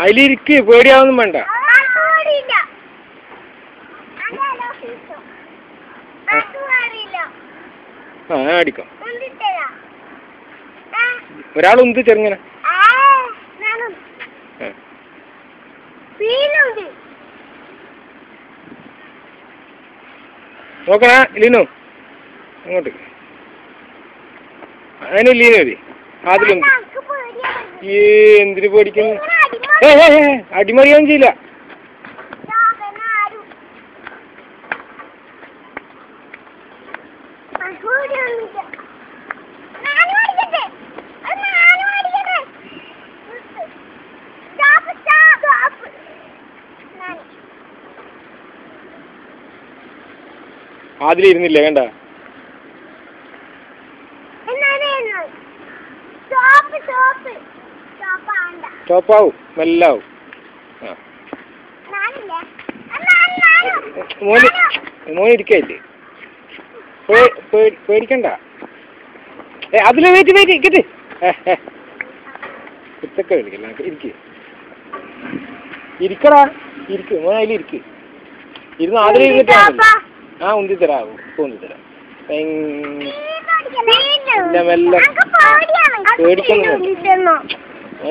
അതിലിരിക്ക്, പേടിയാവൊന്നും വേണ്ട. ആ അടിക്കാം. ഒരാളുണ്ട് ചെറുങ്ങനെ. നോക്കണ ലീനു അങ്ങോട്ട്. അതിന് ലീനു മതി. അതിലുണ്ട്. എന്തിനു പേടിക്കുന്നു? അടിമറിയൊന്നും ചെയ്യില്ല. അതിലിരുന്നില്ല കണ്ട. സ്റ്റോപ്പാവും, മെല്ലാവും. മോന് ഇരിക്കല്ലേ, പേടിക്കണ്ട. അതില് വെയിറ്റ് കിട്ട്. കുത്തൊക്കെ കളിക്കല്ല, ഇരിക്കടാ, ഇരിക്ക് മോൻ, അതിലിരിക്ക്. ഇരുന്ന് അതിലിരുന്നിട്ടാ. ആ ഉന്തിത്തരാ, ഉന്തിത്തരാം. മെല്ലെ പേടിക്കുന്നു.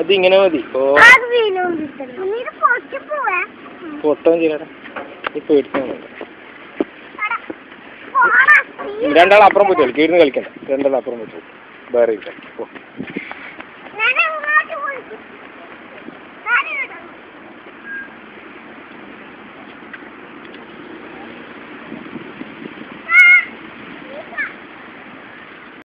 അതിങ്ങനെ മതി. പൊട്ടം ചെയ്യണടാ, ഇപ്പൊ പേടിക്കാൻ. രണ്ടാളപ്പുറം പോയി കളിക്കും, ഇരുന്ന് കളിക്കണ്ട. രണ്ടാളപ്പുറം പോയി വേറെ ഇല്ല.